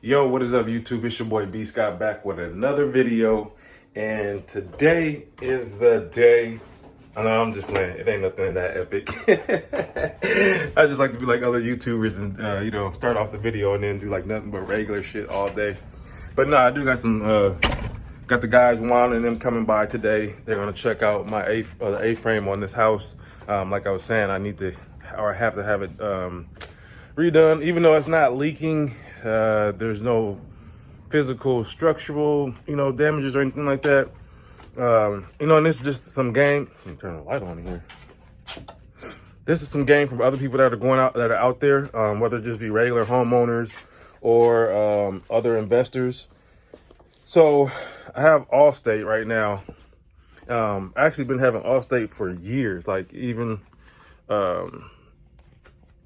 Yo, what is up, YouTube? It's your boy B Scott back with another video, and today is the day. I know I'm just playing. It ain't nothing that epic. I just like to be like other YouTubers and start off the video and then do like nothing but regular shit all day. But no, I do got some got the guys Juan and them coming by today. They're gonna check out my the A-frame on this house. Like I was saying, I have to have it redone, even though it's not leaking. There's no physical structural, damages or anything like that. And this is just some game. Let me turn the light on here. This is some game from other people that are out there, whether it just be regular homeowners or other investors. So I have Allstate right now. I actually been having Allstate for years, like even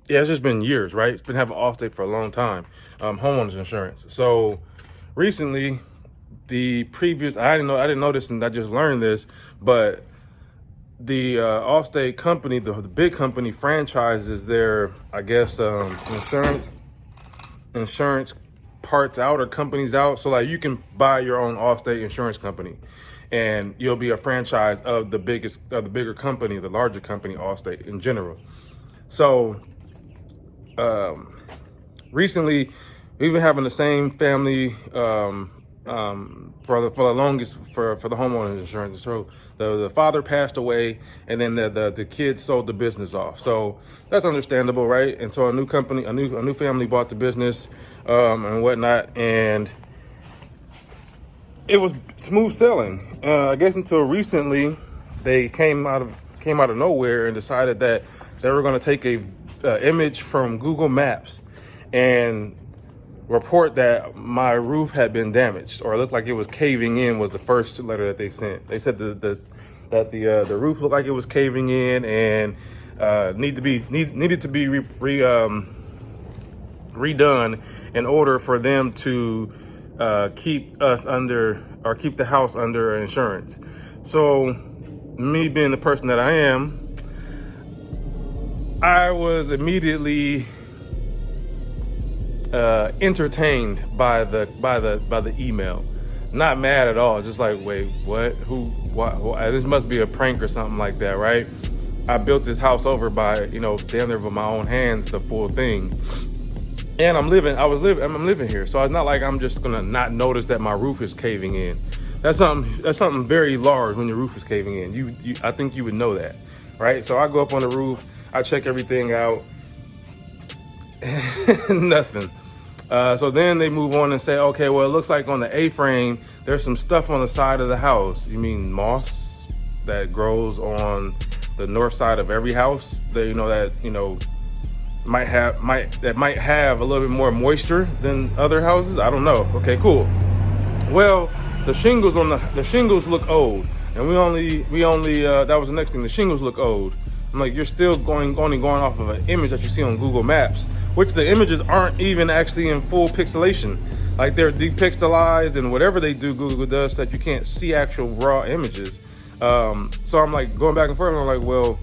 yeah, it's just been years, right? It's been having Allstate for a long time, homeowners insurance. So recently, I didn't know this, and I just learned this, but the Allstate company, the big company, franchises their, I guess, insurance parts out or companies out. So like you can buy your own Allstate insurance company, and you'll be a franchise of the bigger company, the larger company, Allstate in general. So recently we've been having the same family for the longest for the homeowners insurance. So the father passed away, and then the kids sold the business off. So that's understandable, right? And so a new family bought the business and whatnot, and it was smooth sailing. I guess until recently, they came out of nowhere and decided that they were going to take a image from Google Maps and report that my roof had been damaged, or it looked like it was caving in. Was the first letter that they sent. They said that the roof looked like it was caving in and needed to be redone in order for them to keep the house under insurance. So me being the person that I am, I was immediately entertained by the email. Not mad at all, just like, wait, what? Who? What? This must be a prank or something like that, right? I built this house over by, damn near with my own hands, the full thing. And I'm living here. So it's not like I'm just gonna not notice that my roof is caving in. That's something very large when your roof is caving in. I think you would know that, right? So I go up on the roof, I check everything out, nothing. So then they move on and say, okay, well, it looks like on the A-frame, there's some stuff on the side of the house. You mean moss that grows on the north side of every house that, might have a little bit more moisture than other houses? I don't know. Okay, cool. Well, the shingles look old, and we only that was the next thing. The shingles look old. I'm like, you're still only going off of an image that you see on Google Maps, which the images aren't even actually in full pixelation. Like, they're depixelized, and whatever they do, Google does, so that you can't see actual raw images. So I'm like going back and forth, and I'm like, well,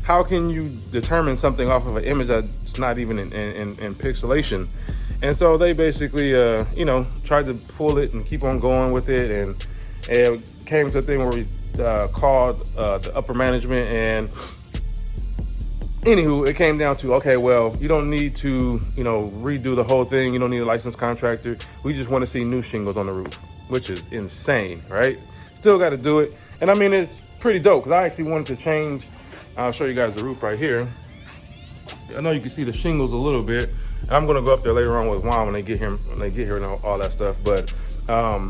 how can you determine something off of an image that's not even in pixelation? And so they basically, tried to pull it and keep on going with it, and it came to a thing where we called the upper management, and anywho, it came down to, okay, well, you don't need to, redo the whole thing. You don't need a licensed contractor. We just want to see new shingles on the roof, which is insane, right? Still got to do it. And I mean, it's pretty dope, because I actually wanted to change. I'll show you guys the roof right here. I know you can see the shingles a little bit. And I'm going to go up there later on with Juan when they get here and all that stuff. But I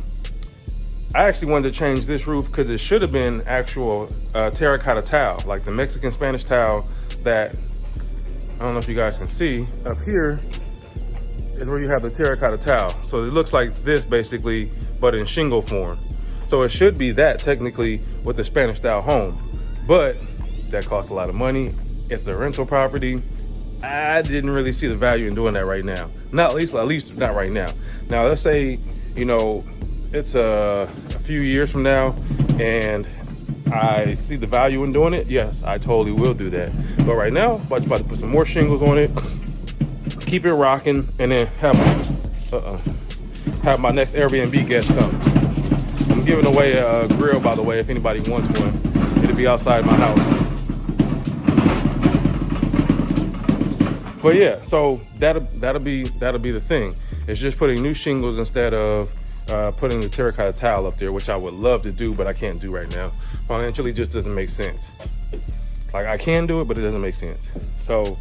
actually wanted to change this roof because it should have been actual terracotta tile, like the Mexican Spanish tile that, I don't know if you guys can see, up here is where you have the terracotta tile. So it looks like this basically, but in shingle form. So it should be that technically with the Spanish style home, but that costs a lot of money. It's a rental property. I didn't really see the value in doing that right now. At least not right now. Now let's say, it's a few years from now and I see the value in doing it. Yes, I totally will do that. But right now, I'm about to put some more shingles on it, keep it rocking, and then have have my next Airbnb guest come. I'm giving away a grill, by the way, if anybody wants one. It'll be outside my house. But yeah, so that'll be the thing. It's just putting new shingles instead of putting the terracotta tile up there, which I would love to do, but I can't do right now. Financially, just doesn't make sense. Like, I can do it, but it doesn't make sense. So,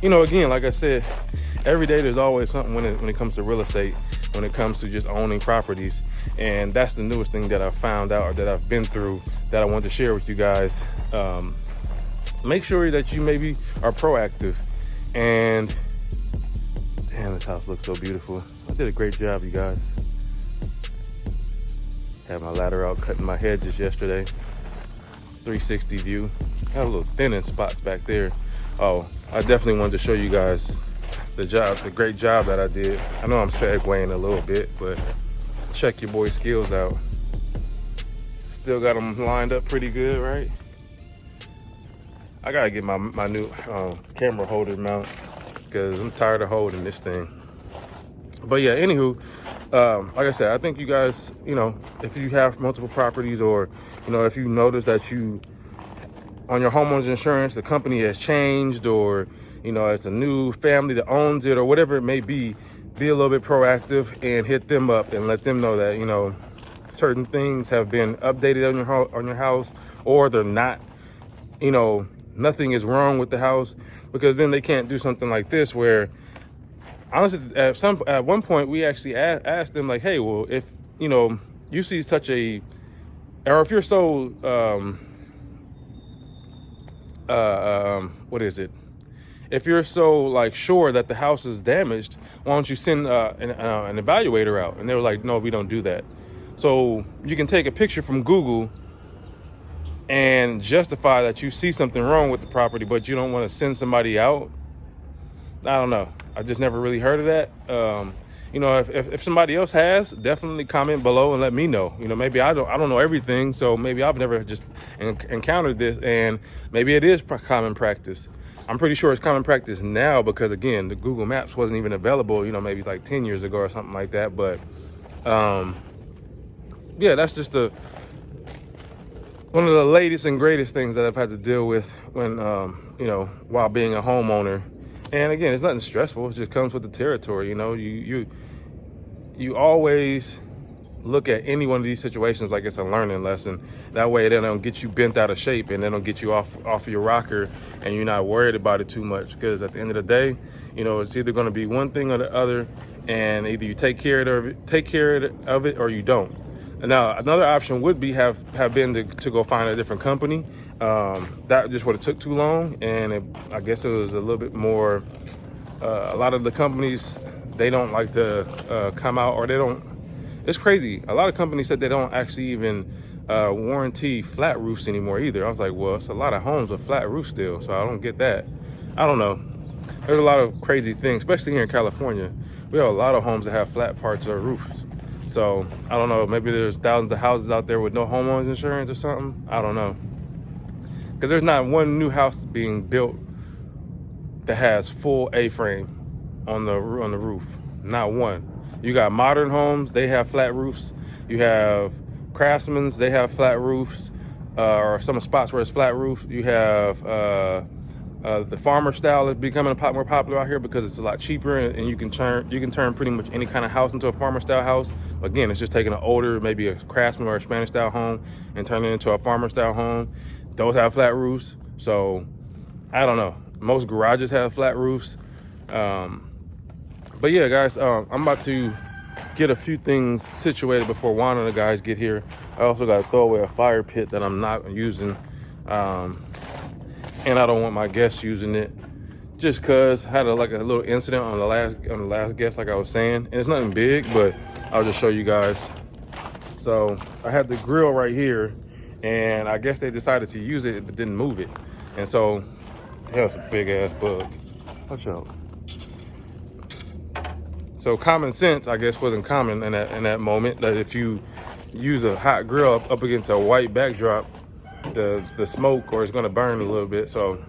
you know, again, like I said, every day there's always something when it comes to real estate, when it comes to just owning properties. And that's the newest thing that I found out, or that I've been through, that I want to share with you guys. Make sure that you maybe are proactive. And damn, this house looks so beautiful. I did a great job, you guys. Had my ladder out cutting my hedges yesterday. 360 view. Got a little thin in spots back there. Oh, I definitely wanted to show you guys the great job that I did. I know I'm segueing a little bit, but check your boy's skills out. Still got them lined up pretty good, right? I gotta get my new camera holder mount, because I'm tired of holding this thing. But yeah, anywho, like I said, I think you guys, you know, if you have multiple properties, or, you know, if you notice that on your homeowner's insurance, the company has changed, or, you know, it's a new family that owns it, or whatever it may be a little bit proactive and hit them up and let them know that, you know, certain things have been updated on your house, or they're not, you know, nothing is wrong with the house. Because then they can't do something like this, where honestly, at one point we actually asked them, like, hey, well, if, you know, you see such a, or if you're so what is it, if you're so like sure that the house is damaged, why don't you send an evaluator out? And they were like, no, we don't do that. So you can take a picture from Google and justify that you see something wrong with the property, but you don't want to send somebody out. I don't know. I just never really heard of that. You know, if somebody else has, definitely comment below and let me know. You know, maybe I don't know everything, so maybe I've never just encountered this, and maybe it is common practice. I'm pretty sure it's common practice now, because again, the Google Maps wasn't even available, you know, maybe like 10 years ago or something like that. But yeah, that's just one of the latest and greatest things that I've had to deal with when, you know, while being a homeowner. And again, it's nothing stressful. It just comes with the territory. You know, you always look at any one of these situations like it's a learning lesson. That way they don't get you bent out of shape, and they don't get you off of your rocker, and you're not worried about it too much. Because at the end of the day, you know, it's either going to be one thing or the other, and either you take care of it or you don't. Now, another option would be have been to go find a different company. That just would have took too long, and I guess it was a little bit more. A lot of the companies, they don't like to come out, or they don't. It's crazy. A lot of companies said they don't actually even warranty flat roofs anymore either. I was like, well, it's a lot of homes with flat roofs still, so I don't get that. I don't know. There's a lot of crazy things, especially here in California. We have a lot of homes that have flat parts of roofs. So I don't know, maybe there's thousands of houses out there with no homeowners insurance or something. I don't know. Because there's not one new house being built that has full A-frame on the roof. Not one. You got modern homes, they have flat roofs. You have Craftsman's, they have flat roofs, or some spots where it's flat roof. You have the farmer style is becoming more popular out here because it's a lot cheaper, and you can turn pretty much any kind of house into a farmer style house. Again, it's just taking an older, maybe a Craftsman or a Spanish style home, and turning it into a farmer style home. Those have flat roofs. So I don't know. Most garages have flat roofs. But yeah, guys, I'm about to get a few things situated before Juan and the guys get here. I also got to throw away a fire pit that I'm not using. And I don't want my guests using it, just cause I had a little incident on the last guest, like I was saying, and it's nothing big, but I'll just show you guys. So I had the grill right here, and I guess they decided to use it but didn't move it, and so that's a big ass bug. Watch out. So common sense, I guess, wasn't common in that moment, that if you use a hot grill up against a white backdrop, the smoke, or it's going to burn a little bit. So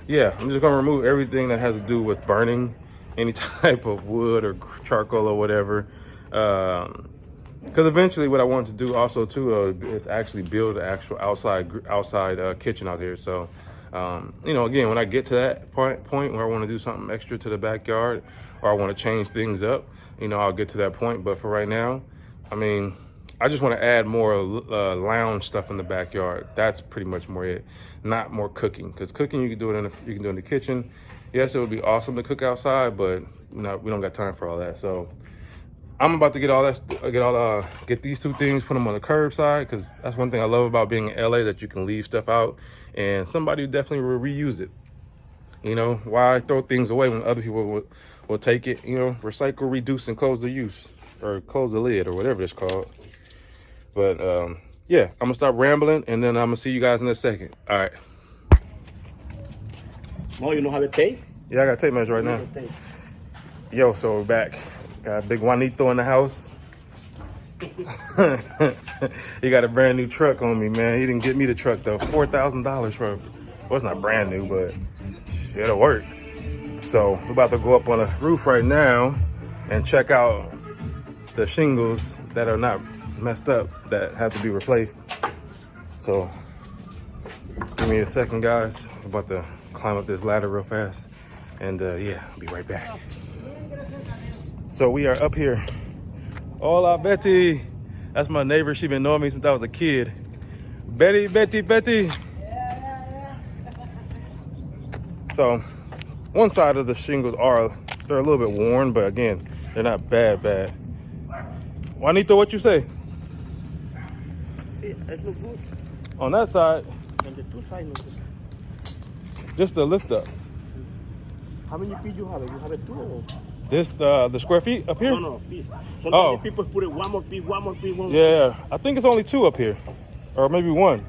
yeah, I'm just going to remove everything that has to do with burning any type of wood or charcoal or whatever. Because eventually what I want to do also too is actually build an actual outside kitchen out here. So, you know, again, when I get to that point where I want to do something extra to the backyard, or I want to change things up, you know, I'll get to that point. But for right now, I mean, I just want to add more lounge stuff in the backyard. That's pretty much more it, not more cooking. Because cooking, you can do it in the kitchen. Yes, it would be awesome to cook outside, but we don't got time for all that. So I'm about to get these two things, put them on the curbside, because that's one thing I love about being in LA, that you can leave stuff out and somebody definitely will reuse it. You know, why throw things away when other people will take it? You know, recycle, reduce, and close the use, or close the lid, or whatever it's called. But yeah, I'm gonna stop rambling, and then I'm gonna see you guys in a second. All right. No, you don't have a tape? Yeah, I got tape measure right now. Yo, so we're back. Got a big Juanito in the house. He got a brand new truck on me, man. He didn't get me the truck though. $4,000 for, well, it's not brand new, but it'll work. So we're about to go up on the roof right now and check out the shingles that are not messed up, that have to be replaced. So give me a second, guys. I'm about to climb up this ladder real fast, and yeah, I'll be right back. So we are up here. Hola, Betty. That's my neighbor. She been knowing me since I was a kid. Betty, Betty, Betty. So one side of the shingles they're a little bit worn, but again, they're not bad. Juanito, what you say? See, it looks good. On that side? And the two sides look good. Just the lift up. How many feet you have? You have a two or? This, the square feet up here? No, piece. Sometimes people put it one more piece. Yeah, I think it's only two up here. Or maybe one.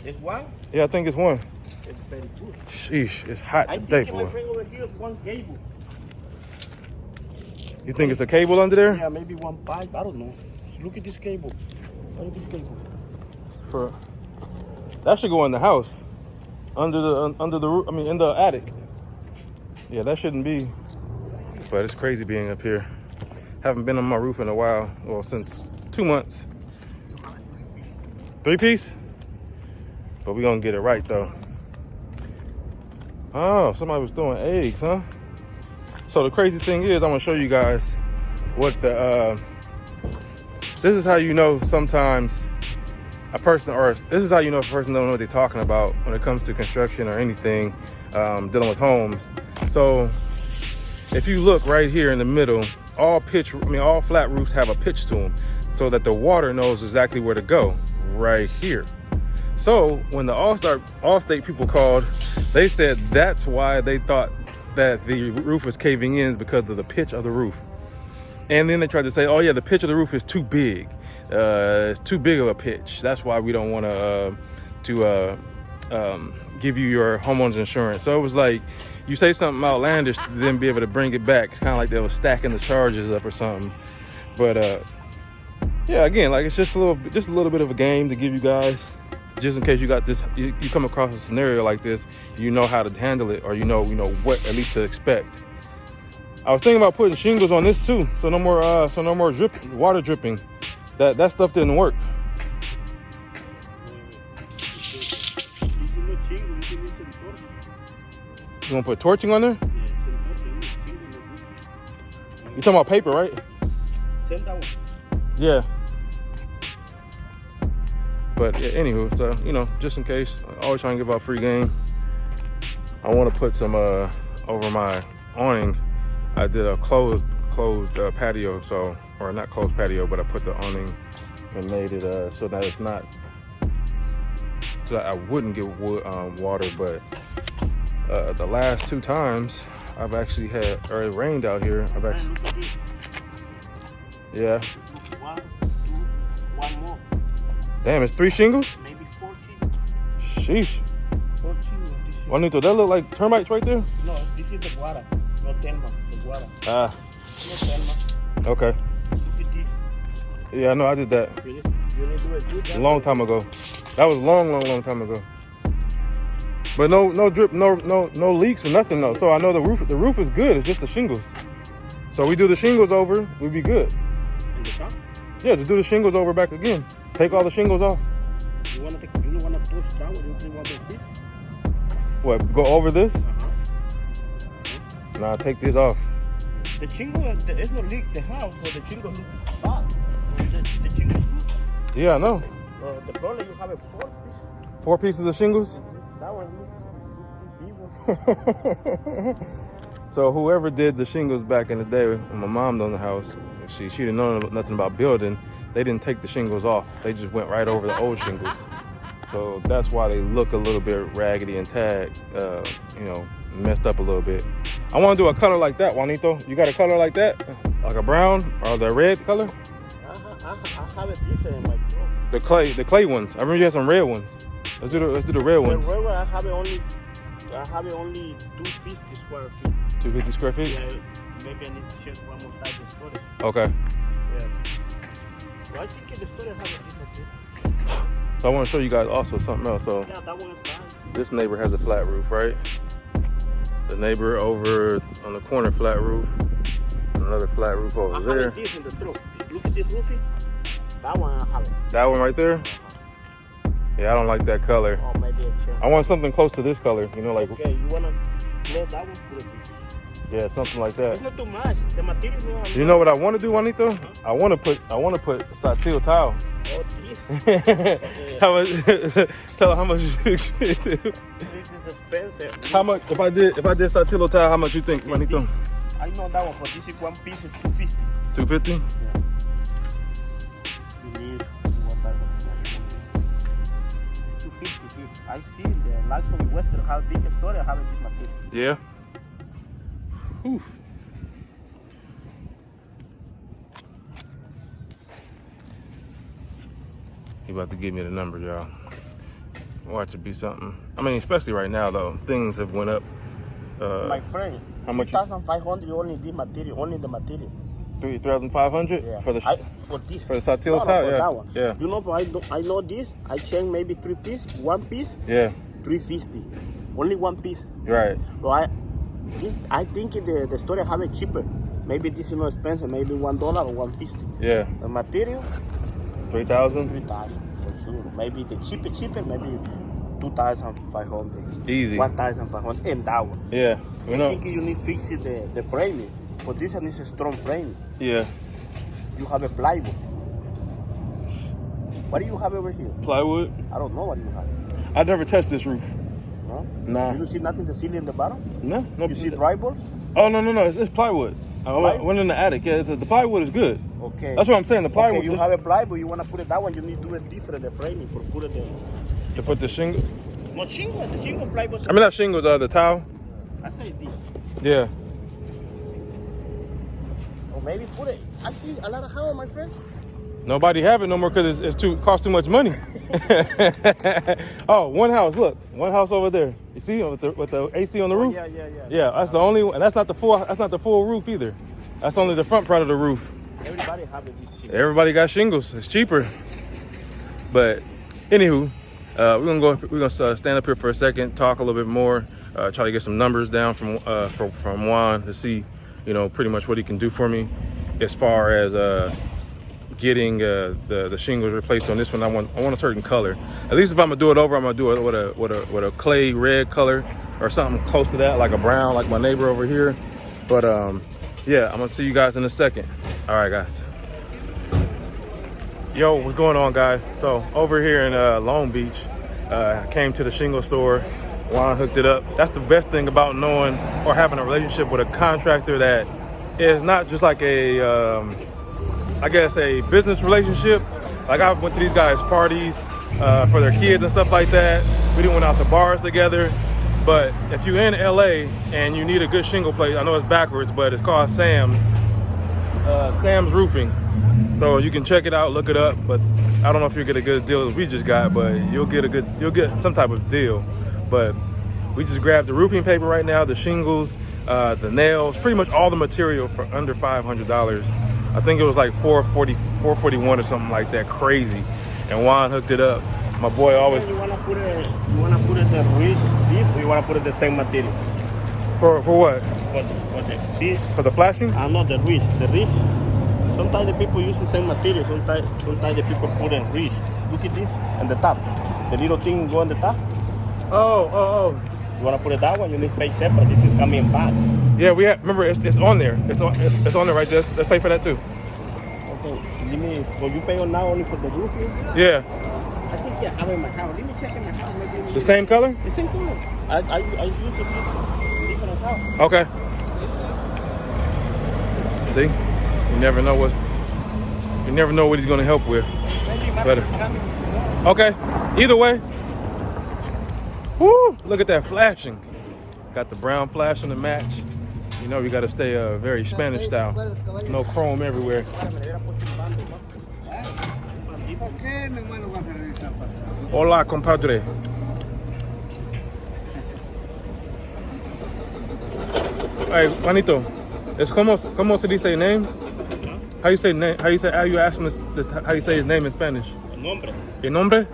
It's one? Yeah, I think it's one. It's very good. Sheesh, it's hot I today, think boy. my friend over here one cable. You think it's a cable under there? Yeah, maybe one pipe. I don't know. Look at this cable. Look at this cable. That should go in the house. Under the roof, I mean, in the attic. Yeah, that shouldn't be. But it's crazy being up here. Haven't been on my roof in a while. Well, since 2 months. 3-piece? But we're gonna get it right though. Oh, somebody was throwing eggs, huh? So the crazy thing is, I'm gonna show you guys what this is how you know sometimes a person, or this is how you know if a person don't know what they're talking about when it comes to construction or anything dealing with homes. So if you look right here in the middle, all flat roofs have a pitch to them, so that the water knows exactly where to go, right here. So when the Allstate people called, they said that's why they thought that the roof was caving in, because of the pitch of the roof. And then they tried to say, oh yeah, the pitch of the roof is too big. It's too big of a pitch. That's why we don't want to give you your homeowner's insurance. So it was like, you say something outlandish to then be able to bring it back. It's kind of like they were stacking the charges up or something. But yeah, again, like it's just a little bit of a game to give you guys, just in case you got this, you come across a scenario like this, you know how to handle it, or you know what at least to expect. I was thinking about putting shingles on this too, so no more water dripping. That stuff didn't work. You want to put torching on there? You talking about paper, right? Yeah. But yeah, anywho, so you know, just in case, I always trying to give out free game. I want to put some over my awning. I did a closed patio, so, or not closed patio, but I put the awning and made it so that it's not, so that I wouldn't get water. But the last 2 times I've actually had, or it rained out here, I've actually, yeah. 1, 2, 1 more. Damn, it's 3 shingles? Maybe 14. Sheesh. 14. Juanito, that look like termites right there? No, this is the guara, not Telma, the guara. Ah. No Telma. Okay. Look at this. Yeah, I know, I did that You need to do it good. a long time ago. That was long time ago. But no drip, no leaks or nothing though. So I know the roof is good. It's just the shingles. So we do the shingles over, we'd be good. In the top? Yeah, just do the shingles over back again. Take all the shingles off. You don't wanna push down? You don't want to do this? What? Go over this? Nah, take this off. The shingle, it's not leak the house, but the shingle looks bad. The shingle is good. Yeah, I know. The problem you have a 4 piece. 4 pieces of shingles. That one looks too big. So whoever did the shingles back in the day when my mom owned the house, she didn't know nothing about building. They didn't take the shingles off. They just went right over the old shingles. So that's why they look a little bit raggedy and tagged, messed up a little bit. I want to do a color like that, Juanito. You got a color like that? Like a brown or the red color? I have it different in my drawer. The clay ones. I remember you had some red ones. Let's do the red ones. The red one, I have it only 250 square feet. 250 square feet? Yeah, maybe I need to check one more time the storage. Okay. Yeah. So I think the storage has a different too. So I want to show you guys also something else. So yeah, that one is nice. This neighbor has a flat roof, right? The neighbor over on the corner, flat roof. Another flat roof over there. This in the truck. Look at this roofing. That one I have it. That one right there? Yeah, I don't like that color. Oh, maybe a chair. I want something close to this color, like. Okay, you wanna close that one? Put it. Yeah, something like that. It's not too much. The material. You know what I want to do, Juanito? Huh? I want to put Satil tile. Oh, this. How much? Tell her how much you expect. This is expensive. How much? If I did Satilo tile, how much you think, Juanito? I know that one. For this is one piece is 250. 250? Yeah. You need what type of stuff? 250. I see the lights from Western have big story having this material. Yeah. Whew. He about to give me the number, y'all. Watch it be something. I mean, especially right now, though. Things have went up. My friend, how much? 2,500 only the material, only the material. 3,500 Yeah. for the for this. for the Satil tile, yeah. That one. Yeah. You know, but I know this. I change maybe 3 piece, 1 piece. Yeah. 350. Only 1 piece. Right. So I think the store have it cheaper. Maybe this is not expensive. Maybe $1 or 150. Yeah. The material. 3,000. 3,000 for sure. Maybe the cheaper. Maybe 2,500. Easy. 1,500 and that one. Yeah. I think you need to fix the framing. For this one is a strong frame. Yeah. You have a plywood. What do you have over here? Plywood. I don't know what you have. I've never touched this roof. No? Nah. You don't see nothing the ceiling in the bottom? No. You see drywall? Oh no. It's plywood. I went in the attic. Yeah, the plywood is good. Okay. That's what I'm saying. The plywood. Okay, you have a plywood. You want to put it that one. You need to do it different. The framing for put it in. To put the shingle. Not shingle. The shingle plywood. I mean, not shingles. The tile. I say this. Yeah. Or maybe put it. I see a lot of house, my friend. Nobody have it no more because it's cost too much money. Oh, one house. Look, one house over there. You see with the AC on the roof? Yeah. Yeah, that's the only one. And that's not the full roof either. That's only the front part of the roof. Everybody have it. Everybody got shingles. It's cheaper. But anywho, we're gonna stand up here for a second, talk a little bit more, try to get some numbers down from Juan to see, pretty much what he can do for me as far as getting the shingles replaced on this one. I want a certain color. At least if I'm gonna do it over, I'm gonna do it with a clay red color or something close to that, like a brown, like my neighbor over here. But yeah, I'm gonna see you guys in a second. All right, guys. Yo, what's going on, guys? So over here in Long Beach, I came to the shingle store. Juan hooked it up. That's the best thing about knowing or having a relationship with a contractor that is not just like a business relationship. Like I went to these guys' parties for their kids and stuff like that. We didn't went out to bars together. But if you're in LA and you need a good shingle place, I know it's backwards, but it's called Sam's Roofing. So you can check it out, look it up. But I don't know if you'll get a good deal as we just got, but you'll get some type of deal. But we just grabbed the roofing paper right now, the shingles, the nails, pretty much all the material for under $500. I think it was like $441 or something like that, crazy. And Juan hooked it up. My boy always. You wanna put it the wrist, this, or you wanna put it the same material? For what? For the see, For the flashing? not the wrist. The wrist. Sometimes the people use the same material. Sometimes the people put in wrist. Look at this and the top. The little thing go on the top. Oh. You wanna put it that one? You need to pay separate. This is coming in bags. Yeah, we have. Remember, it's on there. It's on there right there. Let's pay for that too. Okay. Well, you pay on now only for the roof? Yeah. I think I have it in my house. Let me check in my house. Maybe The same color? the same color. I use it different house. Okay. See, you never know what he's gonna help with. Better. Okay. Either way. Woo! Look at that flashing. Got the brown flash on the match. You know we gotta stay very Spanish style. No chrome everywhere. Hola, compadre. Hey, Juanito, ¿cómo se dice name? How you say name? How you ask him how you say his name in Spanish? Nombre. ¿El nombre?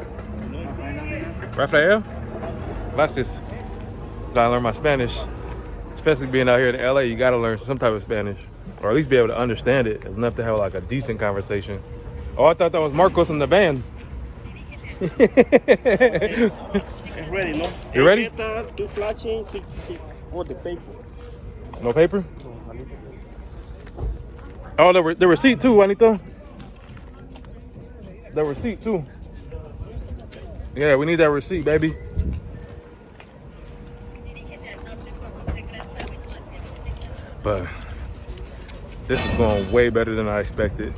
Rafael? Gracias. Gotta learn my Spanish. Especially being out here in LA, you gotta learn some type of Spanish. Or at least be able to understand it. It's enough to have like a decent conversation. Oh, I thought that was Marcos in the band. It's ready, no? You ready? Two flashing, for the paper. No paper? Oh, the receipt too, Juanito. The receipt too. Yeah, we need that receipt, baby. But this is going way better than I expected.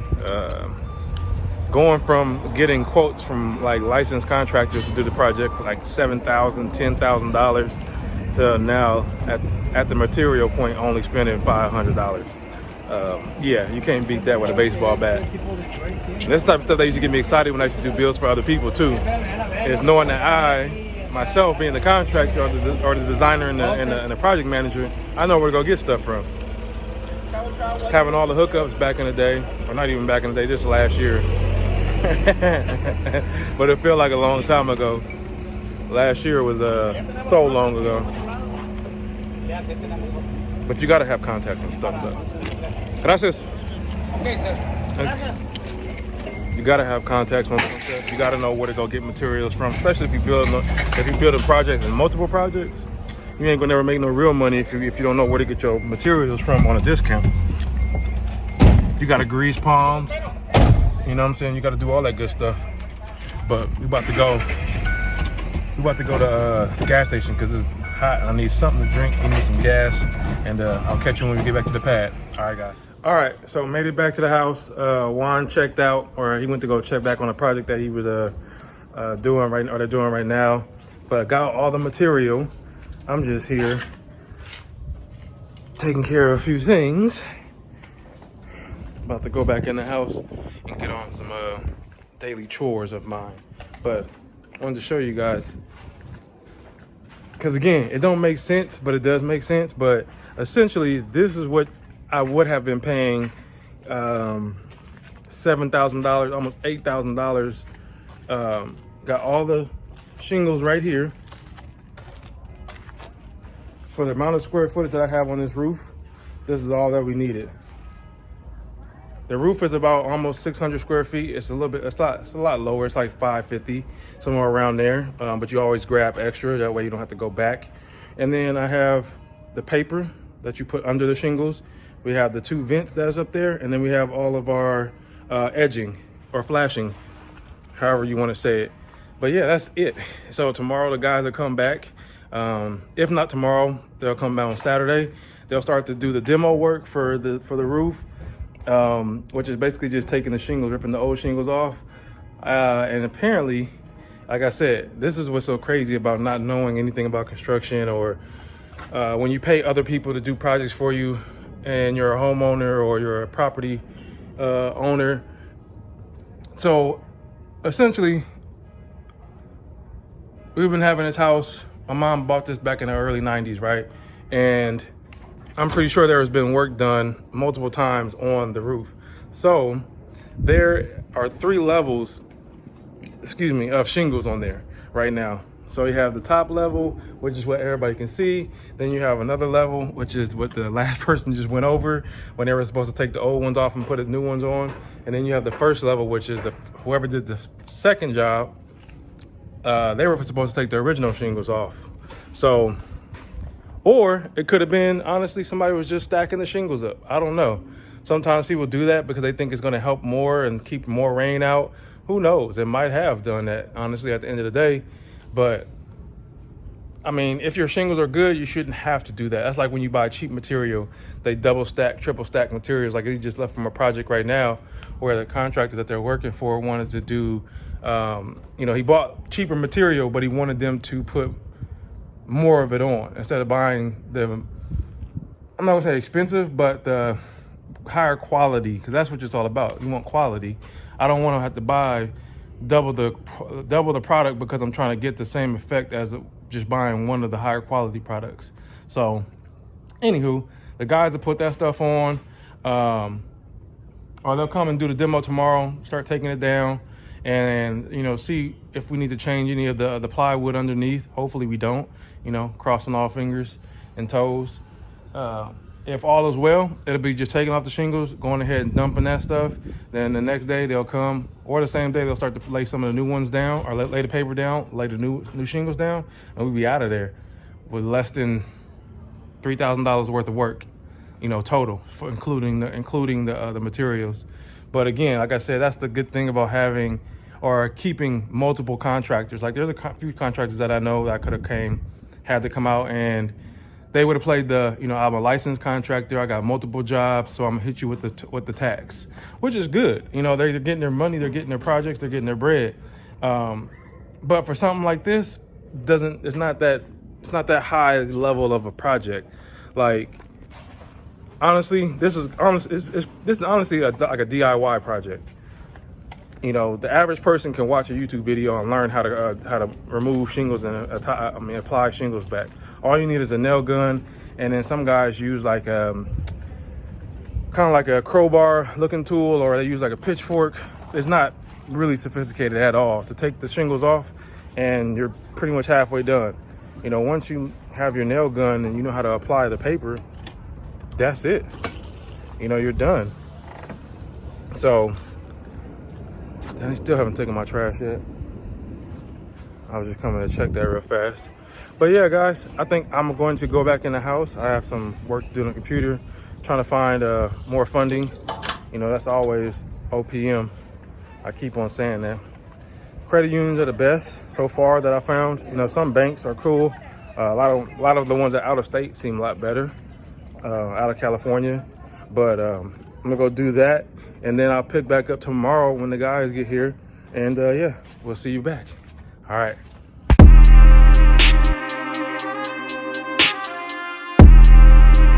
Going from getting quotes from like licensed contractors to do the project for like $7,000, $10,000 to now at the material point only spending $500. Yeah, you can't beat that with a baseball bat. And this type of stuff that used to get me excited when I used to do builds for other people too, is knowing that I, myself being the contractor or the designer and the project manager, I know where to go get stuff from. Having all the hookups back in the day, or not even back in the day, just last year. But it felt like a long time ago. Last year was so long ago. But you gotta have contacts and stuff though. Gracias. Okay, sir. You gotta have contacts on stuff. You gotta know where to go get materials from, especially if you build a project and multiple projects. You ain't gonna never make no real money if you don't know where to get your materials from on a discount. You gotta grease palms. You know what I'm saying? You gotta do all that good stuff. But we about to go to the gas station because it's hot. I need something to drink. I need some gas, and I'll catch you when we get back to the pad. All right, guys. All right, so made it back to the house. Juan checked out, or he went to go check back on a project that he was doing right now. But got all the material. I'm just here taking care of a few things. About to go back in the house and get on some daily chores of mine. But I wanted to show you guys, because again, it don't make sense, but it does make sense. But essentially, this is what I would have been paying $7,000, almost $8,000. Got all the shingles right here. For the amount of square footage that I have on this roof, this is all that we needed. The roof is about almost 600 square feet. It's a lot lower. It's like 550, somewhere around there. But you always grab extra. That way you don't have to go back. And then I have the paper that you put under the shingles. We have the 2 vents that's up there. And then we have all of our edging or flashing, however you want to say it. But yeah, that's it. So tomorrow the guys will come back. If not tomorrow, they'll come back on Saturday. They'll start to do the demo work for the roof. Which is basically just taking the shingles, ripping the old shingles off. And apparently, like I said, this is what's so crazy about not knowing anything about construction, or when you pay other people to do projects for you and you're a homeowner or you're a property owner. So essentially, we've been having this house. My mom bought this back in the early 90s, right? And I'm pretty sure there has been work done multiple times on the roof. So there are 3 levels, of shingles on there right now. So you have the top level, which is what everybody can see. Then you have another level, which is what the last person just went over when they were supposed to take the old ones off and put the new ones on. And then you have the first level, which is whoever did the second job, they were supposed to take the original shingles off. So, or it could have been, honestly, somebody was just stacking the shingles up. I don't know. Sometimes people do that because they think it's going to help more and keep more rain out. Who knows? It might have done that, honestly, at the end of the day. But, I mean, if your shingles are good, you shouldn't have to do that. That's like when you buy cheap material. They double stack, triple stack materials. Like he just left from a project right now where the contractor that they're working for wanted to do, he bought cheaper material, but he wanted them to put more of it on instead of buying the, I'm not gonna say expensive, but the higher quality, because that's what it's all about. You want quality. I don't want to have to buy double the product because I'm trying to get the same effect as just buying one of the higher quality products. So, anywho, the guys will put that stuff on, or they'll come and do the demo tomorrow, start taking it down, and see if we need to change any of the plywood underneath. Hopefully we don't. Crossing all fingers and toes. If all is well, it'll be just taking off the shingles, going ahead and dumping that stuff. Then the next day they'll come, or the same day they'll start to lay some of the new ones down, or lay the paper down, lay the new shingles down, and we'll be out of there with less than $3,000 worth of work, total, for including the materials. But again, like I said, that's the good thing about having or keeping multiple contractors. Like there's a few contractors that I know that could have had to come out and they would have played I'm a licensed contractor. I got multiple jobs, so I'm gonna hit you with the tax, which is good. They're getting their money, they're getting their projects, they're getting their bread. But for something like this, it's not that high level of a project. Like honestly, this is honestly like a DIY project. The average person can watch a YouTube video and learn how to remove shingles and apply shingles back. All you need is a nail gun, and then some guys use like kind of like a crowbar looking tool, or they use like a pitchfork. It's not really sophisticated at all to take the shingles off, and you're pretty much halfway done. Once you have your nail gun and you know how to apply the paper, that's it. You're done. So, and they still haven't taken my trash yet. I was just coming to check that real fast. But yeah, guys, I think I'm going to go back in the house. I have some work to do on the computer, trying to find more funding. That's always OPM. I keep on saying that. Credit unions are the best so far that I found. Some banks are cool. A lot of the ones that out of state seem a lot better, out of California. But I'm gonna go do that, and then I'll pick back up tomorrow when the guys get here. And yeah, we'll see you back. All right.